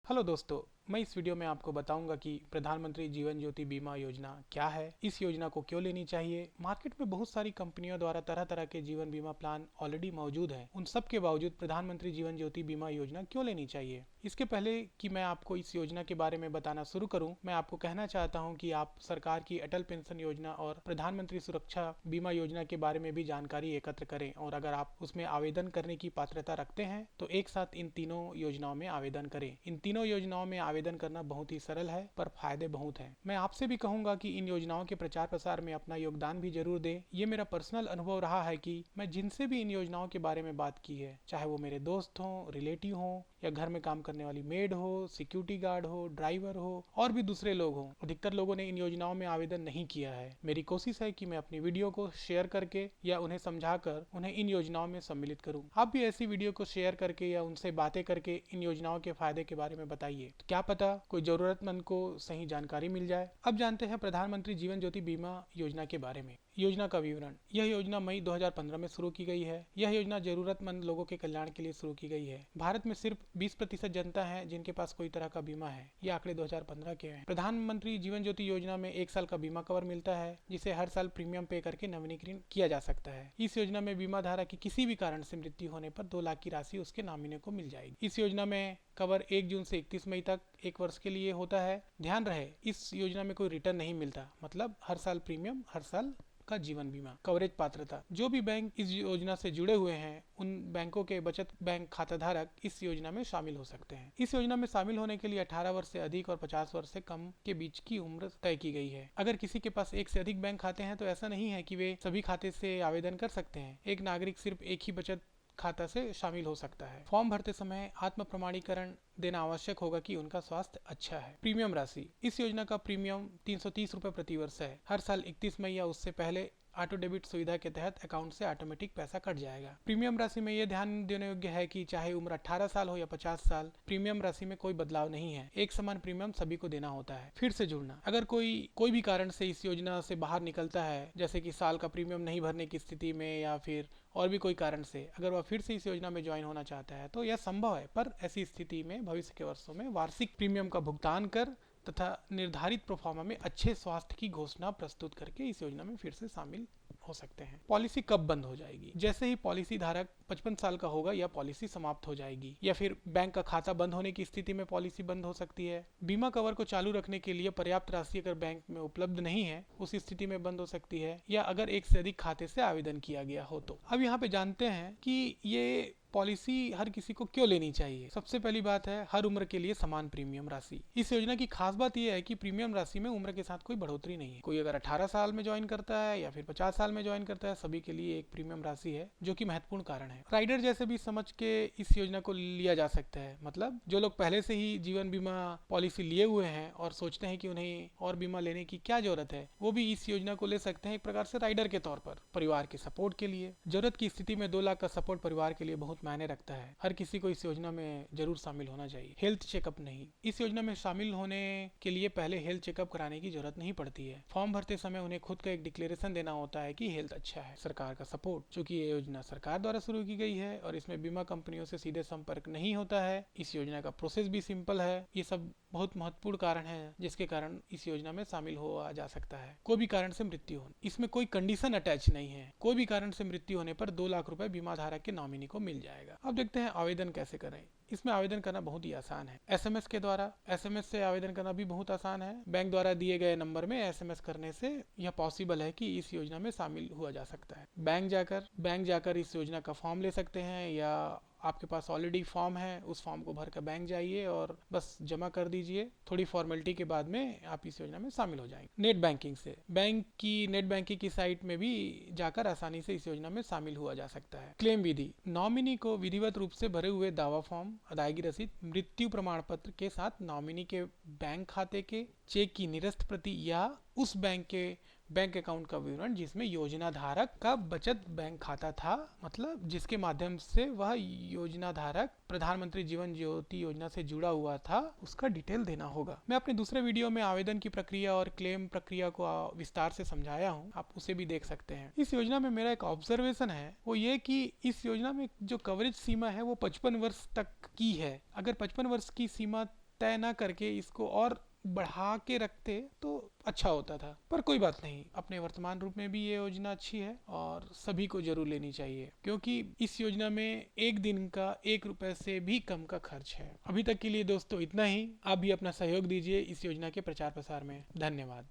Hello दोस्तों, मैं इस वीडियो में आपको बताऊंगा कि प्रधानमंत्री जीवन ज्योति बीमा योजना क्या है, इस योजना को क्यों लेनी चाहिए। मार्केट में बहुत सारी कंपनियों द्वारा तरह तरह के जीवन बीमा प्लान ऑलरेडी मौजूद हैं। उन सब के बावजूद प्रधानमंत्री जीवन ज्योति बीमा योजना क्यों लेनी चाहिए। इसके पहले कि मैं आपको इस योजना के बारे में बताना शुरू करूं, मैं आपको कहना चाहता हूं कि आप सरकार की अटल पेंशन योजना और प्रधानमंत्री सुरक्षा बीमा योजना के बारे में भी जानकारी एकत्र करें, और अगर आप उसमें आवेदन करने की पात्रता रखते हैं तो एक साथ इन तीनों योजनाओं में आवेदन करें। इन तीनों योजनाओं में आवेदन करना बहुत ही सरल है, पर फायदे बहुत हैं। मैं आपसे भी कहूंगा कि इन योजनाओं के प्रचार प्रसार में अपना योगदान भी जरूर दें। ये मेरा पर्सनल अनुभव रहा है कि मैं जिनसे भी इन योजनाओं के बारे में बात की है, चाहे वो मेरे दोस्त हों, रिलेटिव हों, या घर में काम करने वाली मेड हो, सिक्योरिटी गार्ड हो, ड्राइवर हो, और भी दूसरे लोग हों, अधिकतर लोगों ने इन योजनाओं में आवेदन नहीं किया है। मेरी कोशिश है कि मैं अपनी वीडियो को शेयर करके या उन्हें समझाकर उन्हें इन योजनाओं में सम्मिलित करूं। आप भी ऐसी वीडियो को शेयर करके या उनसे बातें करके इन योजनाओं के फायदे के बारे में बताइए, तो क्या पता कोई जरूरतमंद को सही जानकारी मिल जाए। अब जानते हैं प्रधानमंत्री जीवन ज्योति बीमा योजना के बारे में। योजना का विवरण। यह योजना मई 2015 में शुरू की गई है। यह योजना जरूरतमंद लोगों के कल्याण के लिए शुरू की गई है। भारत में सिर्फ 20% जनता है जिनके पास कोई तरह का बीमा है। ये आंकड़े 2015 के हैं। प्रधानमंत्री जीवन ज्योति योजना में 1 साल का बीमा कवर मिलता है, जिसे हर साल प्रीमियम पे करके नवीनीकरण किया जा सकता है। इस योजना में बीमा धारक की किसी भी कारण से मृत्यु होने पर 2 लाख की राशि उसके नॉमिनी को मिल जाएगी। इस योजना में कवर 1 जून से 31 मई तक 1 वर्ष के लिए होता है। ध्यान रहे, इस योजना में कोई रिटर्न नहीं मिलता, मतलब हर साल प्रीमियम, हर साल का जीवन बीमा। कवरेज पात्रता। जो भी बैंक इस योजना से जुड़े हुए हैं, उन बैंकों के बचत बैंक खाता धारक इस योजना में शामिल हो सकते हैं। इस योजना में शामिल होने के लिए 18 वर्ष से अधिक और 50 वर्ष से कम के बीच की उम्र तय की गई है। अगर किसी के पास एक से अधिक बैंक खाते हैं तो ऐसा नहीं है कि वे सभी खाते से आवेदन कर सकते हैं। एक नागरिक सिर्फ एक ही बचत खाता से शामिल हो सकता है। फॉर्म भरते समय आत्म प्रमाणीकरण देना आवश्यक होगा कि उनका स्वास्थ्य अच्छा है। प्रीमियम राशि। इस योजना का प्रीमियम 330 रुपए प्रति वर्ष है। हर साल 31 मई या उससे पहले ऑटो डेबिट सुविधा के तहत अकाउंट से ऑटोमेटिक पैसा कट जाएगा। प्रीमियम राशि में यह ध्यान देने योग्य है कि चाहे उम्र 18 साल हो या 50 साल, प्रीमियम राशि में कोई बदलाव नहीं है। एक समान प्रीमियम सभी को देना होता है। फिर से जुड़ना। अगर कोई भी कारण से इस योजना से बाहर निकलता है, जैसे कि साल का प्रीमियम नहीं भरने की स्थिति में या फिर और भी कोई कारण से अगर वह फिर से इस योजना में ज्वाइन होना चाहता है तो यह संभव है, पर ऐसी स्थिति में भविष्य के वर्षों में वार्षिक प्रीमियम का भुगतान कर तथा निर्धारित प्रोफार्मा में अच्छे स्वास्थ्य की घोषणा प्रस्तुत करके इस योजना में फिर से शामिल हो सकते हैं। पॉलिसी कब बंद हो जाएगी। जैसे ही पॉलिसी धारक 55 साल का होगा या पॉलिसी समाप्त हो जाएगी, या फिर बैंक का खाता बंद होने की स्थिति में पॉलिसी बंद हो सकती है। बीमा कवर को चालू रखने के लिए पर्याप्त राशि अगर बैंक में उपलब्ध नहीं है, उस स्थिति में बंद हो सकती है, या अगर एक से अधिक खाते से आवेदन किया गया हो तो। अब यहाँ पे जानते हैं कि ये पॉलिसी हर किसी को क्यों लेनी चाहिए। सबसे पहली बात है, हर उम्र के लिए समान प्रीमियम राशि। इस योजना की खास बात यह है कि प्रीमियम राशि में उम्र के साथ कोई बढ़ोतरी नहीं है। कोई अगर 18 साल में ज्वाइन करता है या फिर 50 साल में ज्वाइन करता है, सभी के लिए एक प्रीमियम राशि है, जो कि महत्वपूर्ण कारण है। राइडर जैसे भी समझ के इस योजना को लिया जा सकता है। मतलब जो लोग पहले से ही जीवन बीमा पॉलिसी लिए हुए हैं और सोचते हैं कि उन्हें और बीमा लेने की क्या जरूरत है, वो भी इस योजना को ले सकते हैं, एक प्रकार से राइडर के तौर पर, परिवार के सपोर्ट के लिए। जरूरत की स्थिति में 2 लाख का सपोर्ट परिवार के लिए बहुत मायने रखता है। हर किसी को इस योजना में जरूर शामिल होना चाहिए। हेल्थ चेकअप नहीं। इस योजना में शामिल होने के लिए पहले हेल्थ चेकअप कराने की जरूरत नहीं पड़ती है। फॉर्म भरते समय उन्हें खुद का एक डिक्लेरेशन देना होता है कि हेल्थ अच्छा है। सरकार का सपोर्ट। चूंकि ये योजना सरकार द्वारा शुरू की गई है और इसमें बीमा कंपनियों से सीधे संपर्क नहीं होता है, इस योजना का प्रोसेस भी सिंपल है। ये सब बहुत महत्वपूर्ण कारण है जिसके कारण इस योजना में शामिल हो जा सकता है। कोई भी कारण से मृत्यु हो, इसमें कोई कंडीशन अटैच नहीं है। कोई भी कारण से मृत्यु होने पर 2 लाख रुपए बीमा धारक के नॉमिनी को मिल जाएगा। अब देखते हैं आवेदन कैसे करें। इसमें आवेदन करना बहुत ही आसान है। एसएमएस के द्वारा। एसएमएस से आवेदन करना भी बहुत आसान है। बैंक द्वारा दिए गए नंबर में एसएमएस करने से यह पॉसिबल है कि इस योजना में शामिल हुआ जा सकता है। बैंक जाकर इस योजना का फॉर्म ले सकते हैं, या आपके पास ऑलरेडी फॉर्म है, उस फॉर्म को भर कर बैंक जाइए और बस जमा कर दीजिए। थोड़ी फॉर्मेलिटी के बाद में आप इस योजना में शामिल हो जाएंगे। नेट बैंकिंग से। बैंक की नेट बैंकिंग की साइट में भी जाकर आसानी से इस योजना में शामिल हुआ जा सकता है। क्लेम विधि। नॉमिनी को विधिवत रूप से भरे हुए दावा फॉर्म, अदायगी रसीद, मृत्यु प्रमाण पत्र के साथ नॉमिनी के बैंक खाते के चेक की निरस्त प्रति या उस बैंक के बैंक अकाउंट का विवरण जिसमें योजना धारक का बचत बैंक खाता था, मतलब जिसके माध्यम से वह योजना धारक प्रधानमंत्री जीवन ज्योति योजना से जुड़ा हुआ था, उसका डिटेल देना होगा। मैं अपने दूसरे वीडियो में आवेदन की प्रक्रिया और क्लेम प्रक्रिया को विस्तार से समझाया हूँ, आप उसे भी देख सकते हैं। इस योजना में मेरा एक ऑब्जर्वेशन है, वो ये कि इस योजना में जो कवरेज सीमा है वो 55 वर्ष तक की है। अगर 55 वर्ष की सीमा तय ना करके इसको और बढ़ा के रखते तो अच्छा होता था। पर कोई बात नहीं, अपने वर्तमान रूप में भी ये योजना अच्छी है और सभी को जरूर लेनी चाहिए, क्योंकि इस योजना में एक दिन का 1 रुपए से भी कम का खर्च है। अभी तक के लिए दोस्तों इतना ही। आप भी अपना सहयोग दीजिए इस योजना के प्रचार प्रसार में। धन्यवाद।